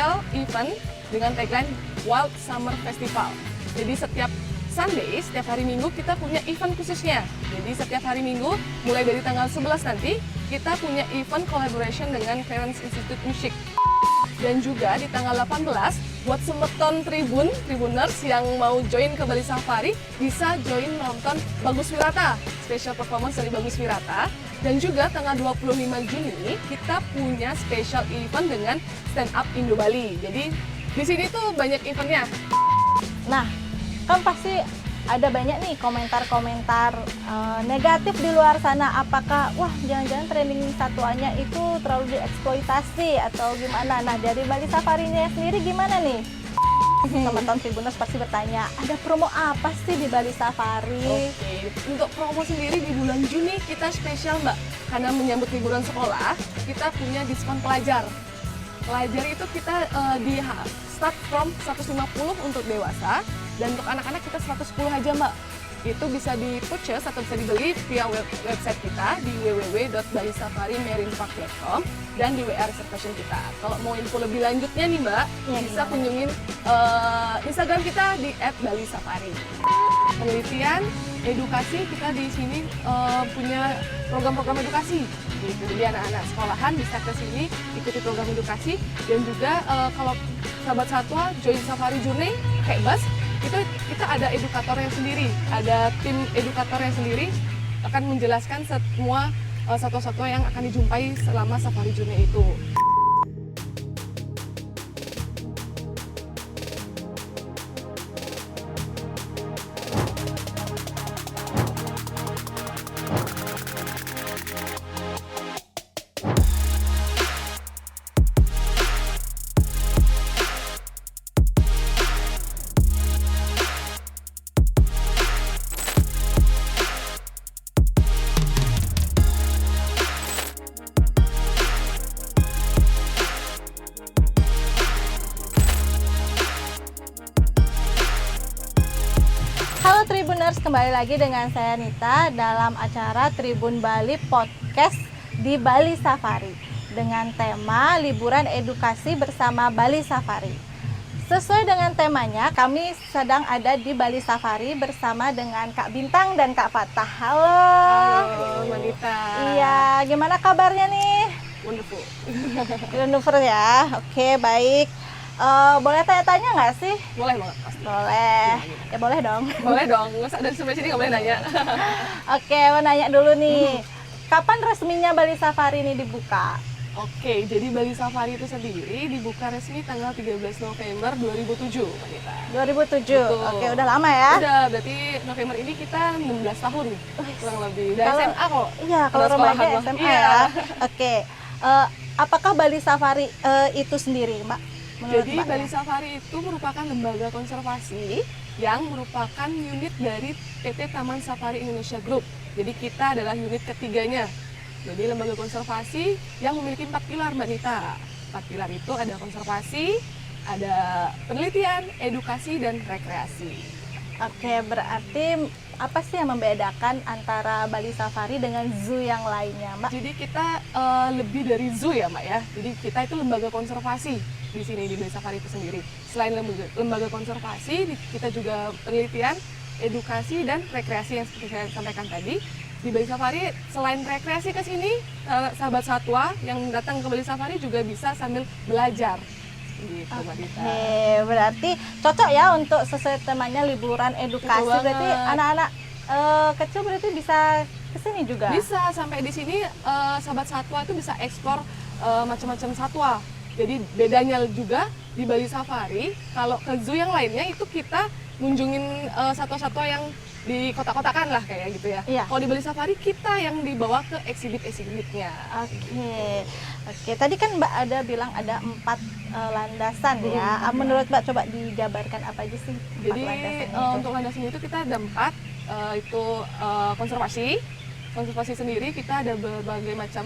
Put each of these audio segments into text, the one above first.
special event dengan tagline Wild Summer Festival. Jadi setiap Sunday, setiap hari Minggu kita punya event khususnya. Jadi setiap hari Minggu, mulai dari tanggal 11 nanti, kita punya event collaboration dengan Parents Institute Music. Dan juga di tanggal 18, buat semeton Tribuners yang mau join ke Bali Safari, bisa join nonton Bagus Wirata, special performance dari Bagus Wirata. Dan juga tanggal 25 Juni, kita punya special event dengan Stand Up Indo Bali. Jadi di sini tuh banyak eventnya. Nah, kan pasti ada banyak nih komentar-komentar negatif di luar sana. Apakah, wah jangan-jangan training satuannya itu terlalu dieksploitasi atau gimana? Nah, dari Bali Safari-nya sendiri gimana nih? Teman-teman Tribuners pasti bertanya, ada promo apa sih di Bali Safari? Oke, untuk promo sendiri di bulan Juni kita spesial Mbak. Karena menyambut liburan sekolah, kita punya diskon pelajar. Pelajar itu kita di start from 150 untuk dewasa, dan untuk anak-anak kita 110 aja Mbak. Itu bisa di-purchase atau bisa dibeli via website kita di www.balisafari.marinpark.com dan di WA reservation kita. Kalau mau info lebih lanjutnya nih Mbak, bisa kunjungin Instagram kita di @balisafari. Penelitian, edukasi, kita di sini punya program-program edukasi. Gitu. Jadi anak-anak sekolahan bisa ke sini ikuti program edukasi, dan juga kalau sahabat satwa join Safari Journey kayak bus, itu kita ada edukatornya sendiri, ada tim edukatornya sendiri akan menjelaskan semua satwa-satwa yang akan dijumpai selama Safari Journey itu. Halo Tribuners, kembali lagi dengan saya Nita dalam acara Tribun Bali Podcast di Bali Safari dengan tema liburan edukasi bersama Bali Safari. Sesuai dengan temanya, kami sedang ada di Bali Safari bersama dengan Kak Bintang dan Kak Fatah. Halo. Halo Mbak Nita. Iya, gimana kabarnya nih? Wonderful. Wonderful ya. Oke, baik. Boleh tanya-tanya nggak sih? Boleh banget pasti. Boleh. Ya boleh dong. Boleh dong, nggak usah dari sampai sini nggak boleh nanya. Oke, mau nanya dulu nih. Kapan resminya Bali Safari ini dibuka? Oke, jadi Bali Safari itu sendiri dibuka resmi tanggal 13 November 2007, Mbak Nita. 2007. Betul. Oke, udah lama ya? Udah, berarti November ini kita 16 tahun kurang lebih. Dari Kalau- SMA kok. Iya, kalau Udah remaja sekolahan, SMA Iya. ya. Oke. Apakah Bali Safari itu sendiri, Mbak? Menurut Jadi Mbak, Bali ya? Safari itu merupakan lembaga konservasi yang merupakan unit dari PT Taman Safari Indonesia Group. Jadi kita adalah unit ketiganya. Jadi lembaga konservasi yang memiliki 4 pilar Mbak Nita. 4 pilar itu ada konservasi, ada penelitian, edukasi, dan rekreasi. Oke, berarti apa sih yang membedakan antara Bali Safari dengan zoo yang lainnya, Mbak? Jadi kita lebih dari zoo ya Mbak ya. Jadi kita itu lembaga konservasi di sini di Bali Safari itu sendiri. Selain lembaga konservasi, kita juga penelitian, edukasi, dan rekreasi yang seperti saya sampaikan tadi. Di Bali Safari selain rekreasi ke sini, sahabat satwa yang datang ke Bali Safari juga bisa sambil belajar. Gitu Mbak Dita. Oke, berarti cocok ya untuk sesuai temanya liburan edukasi. Betul Berarti banget. anak-anak kecil berarti bisa kesini juga? Bisa sampai di sini sahabat satwa itu bisa eksplor macam-macam satwa. Jadi bedanya juga di Bali Safari, kalau ke zoo yang lainnya itu kita ngunjungin satwa-satwa yang di kotak-kotakan lah kayak gitu ya. Iya. Kalau di Bali Safari kita yang dibawa ke eksibit-eksibitnya. Oke, oke. Tadi kan Mbak ada bilang ada 4 landasan ya. Menurut Mbak coba dijabarkan apa aja sih? 4 Jadi landasan itu? untuk landasannya itu kita ada 4, itu konservasi. Konservasi sendiri kita ada berbagai macam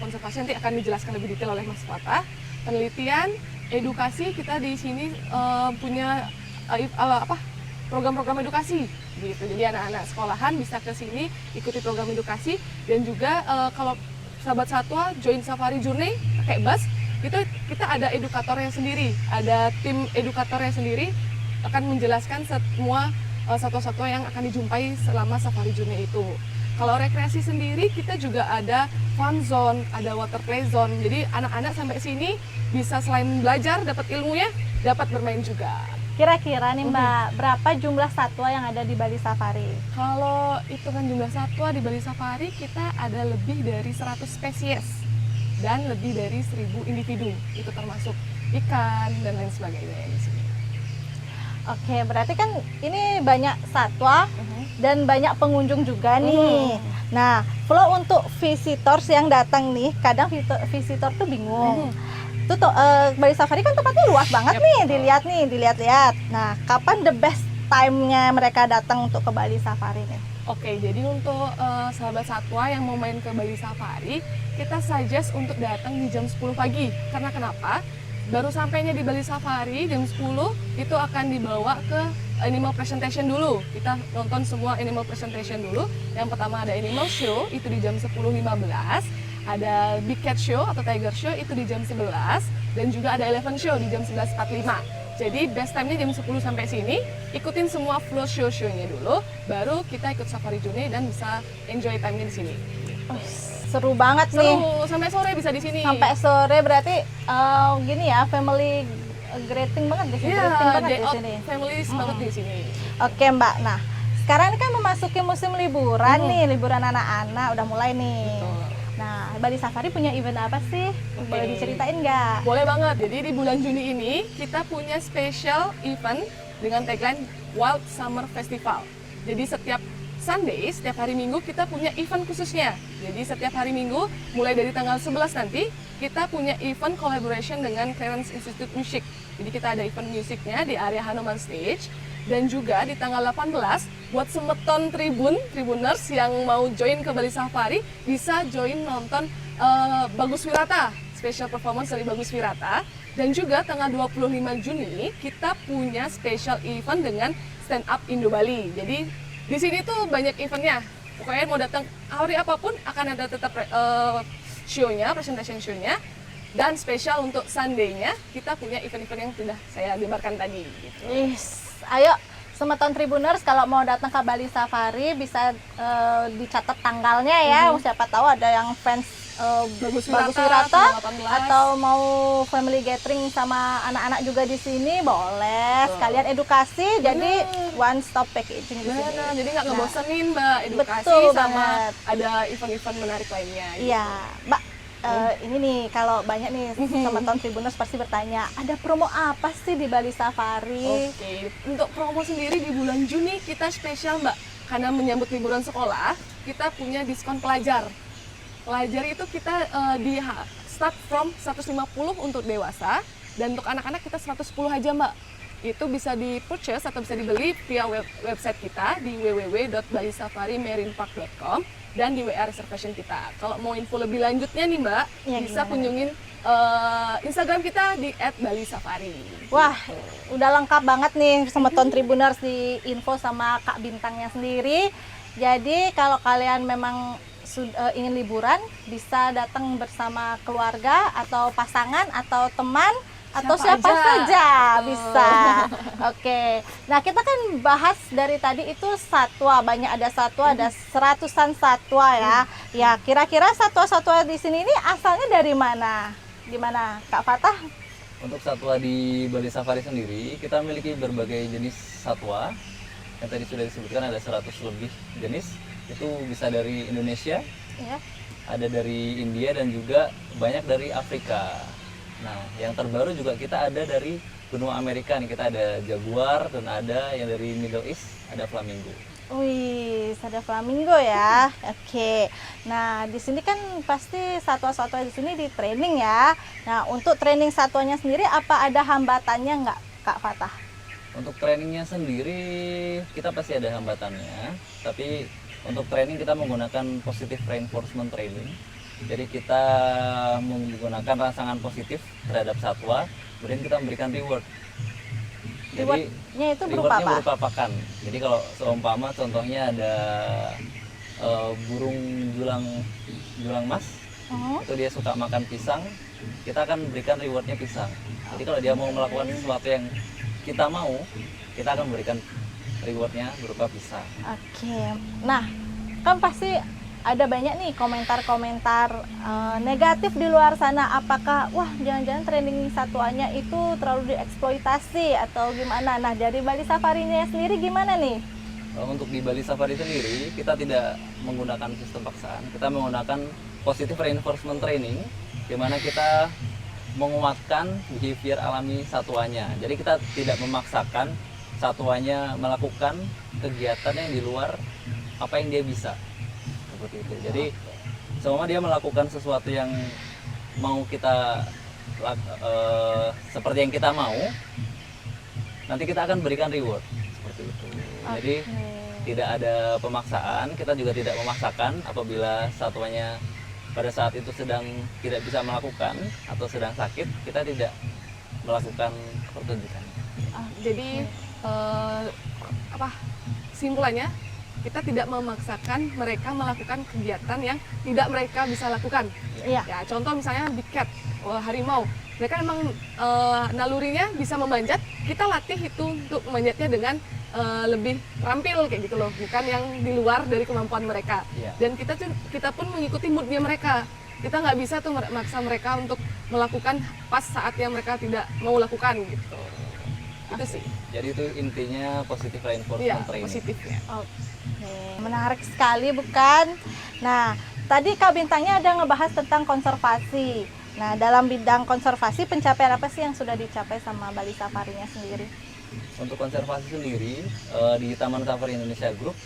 konservasi, nanti akan dijelaskan lebih detail oleh Mas Fatah. Penelitian, edukasi, kita di sini punya program-program edukasi gitu. Jadi anak-anak sekolahan bisa ke sini ikuti program edukasi, dan juga kalau sahabat satwa join Safari Journey pakai bus, itu kita ada edukatornya sendiri, ada tim edukatornya sendiri akan menjelaskan semua satwa-satwa yang akan dijumpai selama safari journey itu. Kalau rekreasi sendiri kita juga ada fun zone, ada water play zone. Jadi anak-anak sampai sini bisa selain belajar dapat ilmunya, dapat bermain juga. Kira-kira nih Mbak, berapa jumlah satwa yang ada di Bali Safari? Kalau hitungan jumlah satwa di Bali Safari kita ada lebih dari 100 spesies dan lebih dari 1000 individu. Itu termasuk ikan dan lain sebagainya di sini. Oke, berarti kan ini banyak satwa dan banyak pengunjung juga nih. Nah, flow untuk visitors yang datang nih, kadang visitor tuh bingung. Itu tuh Bali Safari kan tempatnya luas banget nih, dilihat-lihat. Nah, kapan the best time-nya mereka datang untuk ke Bali Safari nih? Oke, jadi untuk sahabat satwa yang mau main ke Bali Safari, kita suggest untuk datang di jam 10 pagi. Karena kenapa? Baru sampainya di Bali Safari jam 10 itu akan dibawa ke animal presentation dulu. Kita nonton semua animal presentation dulu. Yang pertama ada animal show itu di jam 10.15, ada big cat show atau tiger show itu di jam 11, dan juga ada elephant show di jam 11.45. Jadi best time-nya jam 10 sampai sini, ikutin semua flow show-nya dulu, baru kita ikut safari journey dan bisa enjoy time-nya di sini. Seru banget nih. Seru, sampai sore bisa di sini. Sampai sore berarti gini ya, family greeting banget di sini. Iya, day out families banget di sini. Oke Mbak, nah sekarang ini kan memasuki musim liburan nih, liburan anak-anak udah mulai nih. Betul. Nah, Bali Safari punya event apa sih? Boleh diceritain nggak? Boleh banget. Jadi di bulan Juni ini kita punya special event dengan tagline Wild Summer Festival. Jadi setiap Sunday, setiap hari Minggu kita punya event khususnya. Jadi setiap hari Minggu, mulai dari tanggal 11 nanti, kita punya event collaboration dengan Clarence Institute Music. Jadi kita ada event musiknya di area Hanuman Stage. Dan juga di tanggal 18, buat semeton Tribuners yang mau join ke Bali Safari, bisa join nonton Bagus Wirata, special performance dari Bagus Wirata. Dan juga tanggal 25 Juni, kita punya special event dengan Stand Up Indo Bali. Jadi di sini tuh banyak eventnya. Pokoknya mau datang hari apapun akan ada tetap show-nya, presentation show-nya. Dan spesial untuk Sunday-nya kita punya event-event yang sudah saya gambarkan tadi. Gitu. Ayo semeton Tribuners kalau mau datang ke Bali Safari bisa dicatat tanggalnya ya. Siapa tahu ada yang fans Bagus Wirata atau mau family gathering sama anak-anak juga di sini boleh. Sekalian edukasi, jadi one stop packaging di sini. Jadi nggak ngebosenin Mbak, edukasi betul sama banget. ada event-event menarik lainnya. Iya, Mbak. Ini nih kalau banyak nih teman-teman Tribuners pasti bertanya, ada promo apa sih di Bali Safari? Oke, untuk promo sendiri di bulan Juni kita spesial Mbak, karena menyambut liburan sekolah, kita punya diskon pelajar. Pelajar itu kita di start from 150 untuk dewasa, dan untuk anak-anak kita 110 aja Mbak. Itu bisa di-purchase atau bisa dibeli via website kita di www.balisafarimarinpark.com dan di WA reservation kita. Kalau mau info lebih lanjutnya nih Mbak, Ya, bisa kunjungin Instagram kita di @balisafari. Wah, udah lengkap banget nih semeton Tribuners di info sama Kak Bintangnya sendiri. Jadi kalau kalian memang ingin liburan, bisa datang bersama keluarga atau pasangan atau teman atau siapa saja bisa. Oke. Nah, kita kan bahas dari tadi itu satwa, banyak ada satwa, ada seratusan satwa ya. Ya, kira-kira satwa-satwa di sini ini asalnya dari mana? Gimana, Kak Fatah? Untuk satwa di Bali Safari sendiri, kita memiliki berbagai jenis satwa. Yang tadi sudah disebutkan ada 100 lebih jenis. Itu bisa dari Indonesia, Ya. ada dari India, dan juga banyak dari Afrika. Nah, yang terbaru juga kita ada dari benua Amerika nih. Kita ada jaguar dan ada yang dari Middle East, ada flamingo. Wih, ada flamingo ya. Oke. Nah, di sini kan pasti satwa-satwa di sini di training ya. Nah, untuk training satwanya sendiri apa ada hambatannya nggak, Kak Fatah? Untuk trainingnya sendiri kita pasti ada hambatannya, tapi untuk training kita menggunakan positive reinforcement training. Jadi kita menggunakan rangsangan positif terhadap satwa, kemudian kita memberikan reward. Jadi Rewardnya itu berupa rewardnya apa? berupa pakan. Jadi kalau seumpama contohnya ada burung julang mas, Oh, itu dia suka makan pisang, kita akan berikan rewardnya pisang. Jadi kalau dia mau melakukan sesuatu yang kita mau, kita akan berikan rewardnya berupa pisang. oke. Nah, kan pasti ada banyak nih komentar-komentar negatif di luar sana. Apakah, wah jangan-jangan training satuannya itu terlalu dieksploitasi atau gimana? Nah, dari Bali Safarinya sendiri gimana nih? Untuk di Bali Safari sendiri, kita tidak menggunakan sistem paksaan, kita menggunakan positive reinforcement training, di mana kita menguatkan behavior alami satuannya. Jadi kita tidak memaksakan satuannya melakukan kegiatan yang di luar apa yang dia bisa. Seperti itu. Jadi selama dia melakukan sesuatu yang mau kita seperti yang kita mau, nanti kita akan berikan reward seperti itu. Jadi tidak ada pemaksaan, kita juga tidak memaksakan apabila satuannya pada saat itu sedang tidak bisa melakukan atau sedang sakit, kita tidak melakukan pertunjukan. Jadi simpulannya kita tidak memaksakan mereka melakukan kegiatan yang tidak mereka bisa lakukan. Iya. Ya, contoh misalnya big cat, harimau. Mereka memang nalurinya bisa memanjat, kita latih itu untuk memanjatnya dengan lebih terampil kayak gitu loh, bukan yang di luar dari kemampuan mereka. Iya. Dan kita pun mengikuti moodnya mereka. Kita nggak bisa tuh maksa mereka untuk melakukan pas saat yang mereka tidak mau lakukan gitu. Itu sih. Jadi itu intinya positive reinforcement Iya, training. positifnya. Oke, menarik sekali bukan? Nah, tadi Kak Bintangnya ada ngebahas tentang konservasi. Nah, dalam bidang konservasi pencapaian apa sih yang sudah dicapai sama Bali Safarinya sendiri? Untuk konservasi sendiri di Taman Safari Indonesia Group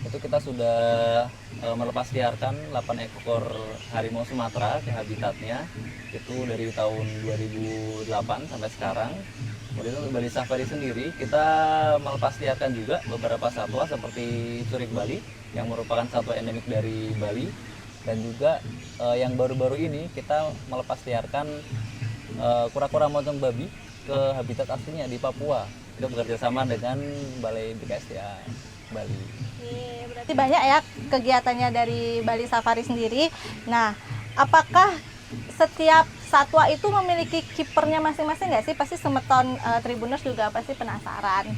itu kita sudah melepas liarkan 8 ekor harimau Sumatera ke habitatnya itu dari tahun 2008 sampai sekarang. Kemudian untuk Bali Safari sendiri kita melepas liarkan juga beberapa satwa seperti curik Bali yang merupakan satwa endemik dari Bali, dan juga yang baru-baru ini kita melepas liarkan kura-kura mojong babi ke habitat aslinya di Papua. Kita bekerja sama dengan Balai BKSDA Bali. Berarti banyak ya kegiatannya dari Bali Safari sendiri. Nah, apakah setiap satwa itu memiliki kipernya masing-masing nggak sih? Pasti Semeton Tribuners juga pasti penasaran.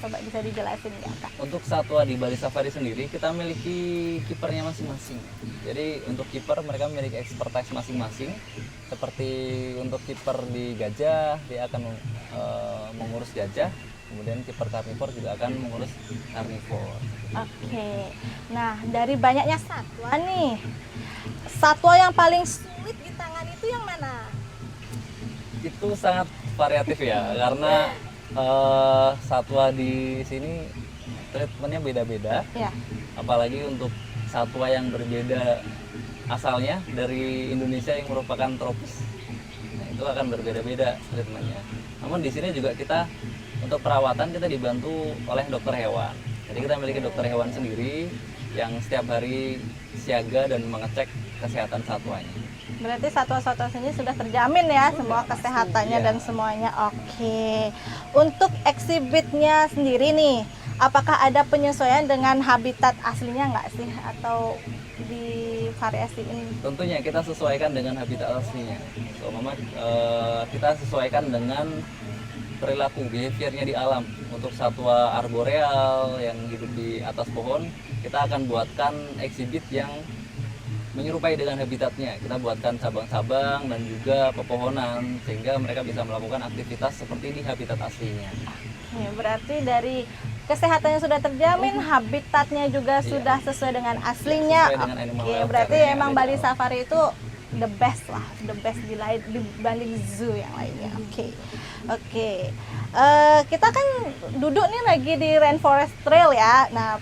Coba bisa dijelasin ya Kak? Untuk satwa di Bali Safari sendiri kita memiliki kipernya masing-masing. Jadi untuk kiper mereka memiliki expertise masing-masing. Seperti untuk kiper di gajah dia akan mengurus gajah. Kemudian kiper karnivor juga akan mengurus karnivor. Oke. Nah, dari banyaknya satwa nih, satwa yang paling sulit di tangan itu yang mana? Itu sangat variatif ya, karena satwa di sini treatmentnya beda-beda. Ya. Apalagi untuk satwa yang berbeda asalnya dari Indonesia yang merupakan tropis, nah, itu akan berbeda-beda treatmentnya. Namun di sini juga kita untuk perawatan kita dibantu oleh dokter hewan. Jadi kita memiliki dokter hewan sendiri yang setiap hari siaga dan mengecek kesehatan satwanya. Berarti satwa-satwa sini sudah terjamin ya semua kesehatannya Iya. dan semuanya. Oke. Untuk eksibitnya sendiri nih, apakah ada penyesuaian dengan habitat aslinya nggak sih atau di variasi ini? Tentunya kita sesuaikan dengan habitat aslinya. So, kita sesuaikan dengan perilaku behaviornya di alam. Untuk satwa arboreal yang hidup di atas pohon, kita akan buatkan eksibit yang menyerupai dengan habitatnya. Kita buatkan cabang-cabang dan juga pepohonan sehingga mereka bisa melakukan aktivitas seperti di habitat aslinya. Oke, berarti dari kesehatannya sudah terjamin, habitatnya juga sudah sesuai dengan aslinya. Sesuai dengan animal Oke, welfare berarti yang emang ada di Bali alam. Safari itu the best lah, the best dibanding zoo yang lainnya. Oke. Kita kan duduk nih lagi di Rainforest Trail ya. Nah,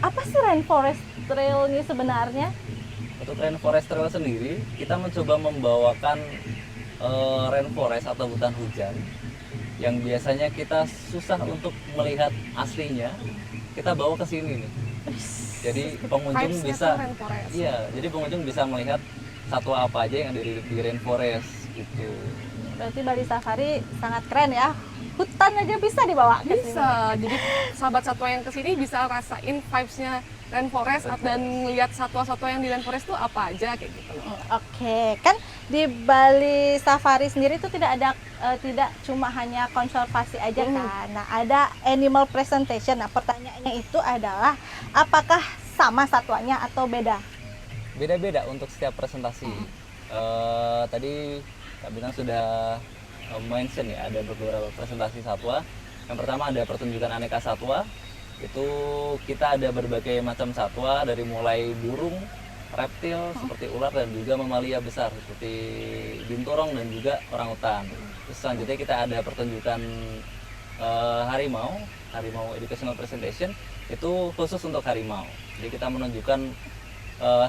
apa sih Rainforest Trail ini sebenarnya? Untuk Rainforest Trail sendiri, kita mencoba membawakan rainforest atau hutan hujan yang biasanya kita susah untuk melihat aslinya, kita bawa ke sini nih. Jadi pengunjung Vibes-nya bisa, tuh rainforest. iya, jadi pengunjung bisa melihat satwa apa aja yang ada di rainforest gitu. Berarti Bali Safari sangat keren ya, hutan aja bisa dibawa ke sini. Bisa, jadi sahabat satwa yang kesini bisa rasain vibes-nya rainforest dan lihat satwa-satwa yang di rainforest itu apa aja kayak gitu. Oke, kan di Bali Safari sendiri itu tidak cuma hanya konservasi aja kan. Nah, ada animal presentation. Nah, pertanyaannya itu adalah apakah sama satwanya atau beda? Beda-beda untuk setiap presentasi. Tadi Kak Bintang sudah mention ya, ada beberapa presentasi satwa. Yang pertama ada pertunjukan aneka satwa. Itu kita ada berbagai macam satwa, dari mulai burung, reptil seperti ular, dan juga mamalia besar seperti binturong dan juga orangutan. Terus selanjutnya kita ada pertunjukan harimau educational presentation. Itu khusus untuk harimau. Jadi kita menunjukkan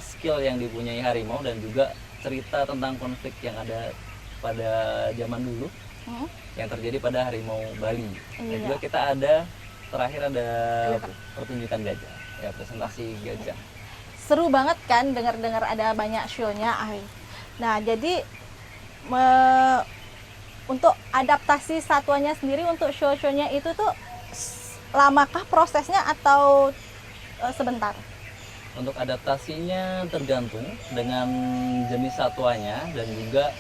skill yang dipunyai harimau dan juga cerita tentang konflik yang ada pada zaman dulu yang terjadi pada harimau Bali. Dan juga kita terakhir ada pertunjukan gajah, ya presentasi gajah. Seru banget kan dengar-dengar ada banyak show-nya. Nah, jadi untuk adaptasi satwanya sendiri untuk show-show-nya itu tuh lamakah prosesnya atau sebentar? Untuk adaptasinya tergantung dengan jenis satwanya dan juga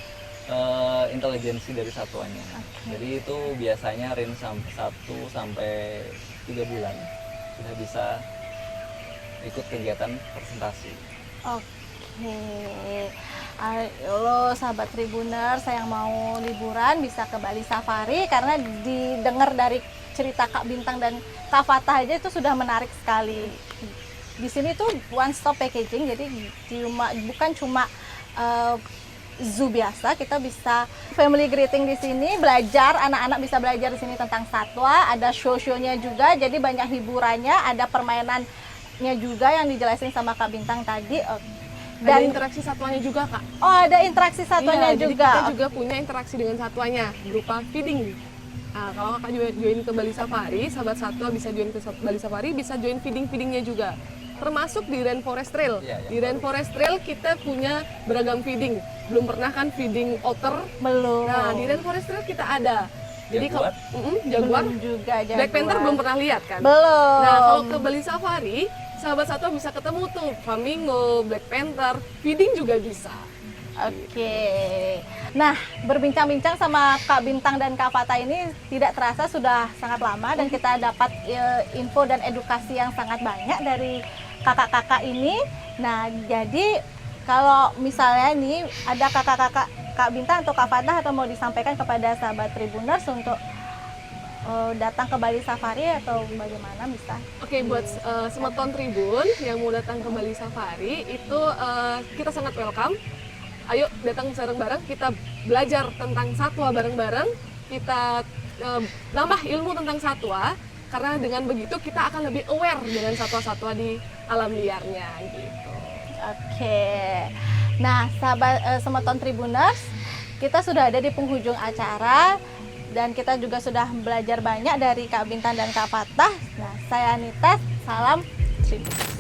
intelijensi dari satwanya. Jadi itu biasanya range 1 sampai 3 bulan sudah bisa ikut kegiatan presentasi. Oke. Halo sahabat Tribuners, saya mau liburan bisa ke Bali Safari karena didengar dari cerita Kak Bintang dan Kak Fatah aja itu sudah menarik sekali. Di sini tuh one stop packaging, jadi bukan cuma zoo biasa, kita bisa family greeting di sini, belajar, anak-anak bisa belajar di sini tentang satwa, ada show-show-nya juga, jadi banyak hiburannya, ada permainannya juga yang dijelasin sama Kak Bintang tadi. Dan ada interaksi satwanya juga, Kak. Oh, ada interaksi satwanya iya, juga. Jadi kita juga punya interaksi dengan satwanya berupa feeding. Nah, kalau Kakak join ke Bali Safari, sahabat satwa bisa join ke Bali Safari, bisa join feeding-feedingnya juga. Termasuk di Rainforest Trail. Di Rainforest Trail kita punya beragam feeding. Belum pernah kan feeding otter? Belum. Nah, di Rainforest Trail kita ada. Jadi kalau jaguar juga jaguar. Black Panther belum pernah lihat kan? Belum. Nah, kalau ke Bali Safari, sahabat satwa bisa ketemu tuh flamingo, Black Panther, feeding juga bisa. Oke. Nah, berbincang-bincang sama Kak Bintang dan Kak Fatah ini tidak terasa sudah sangat lama dan kita dapat info dan edukasi yang sangat banyak dari kakak-kakak ini. Nah, jadi kalau misalnya nih ada kakak-kakak Kak Bintang atau Kak Fatah atau mau disampaikan kepada sahabat Tribuners untuk datang ke Bali Safari atau bagaimana bisa? Oke, buat Semeton Tribun yang mau datang ke Bali Safari itu kita sangat welcome. Ayo datang bareng-bareng, kita belajar tentang satwa bareng-bareng, kita nambah ilmu tentang satwa, karena dengan begitu kita akan lebih aware dengan satwa-satwa di alam liarnya gitu. Oke. Nah, sahabat Semeton Tribuners, kita sudah ada di penghujung acara dan kita juga sudah belajar banyak dari Kak Bintang dan Kak Fatah. Nah, saya Anita, salam Tribun.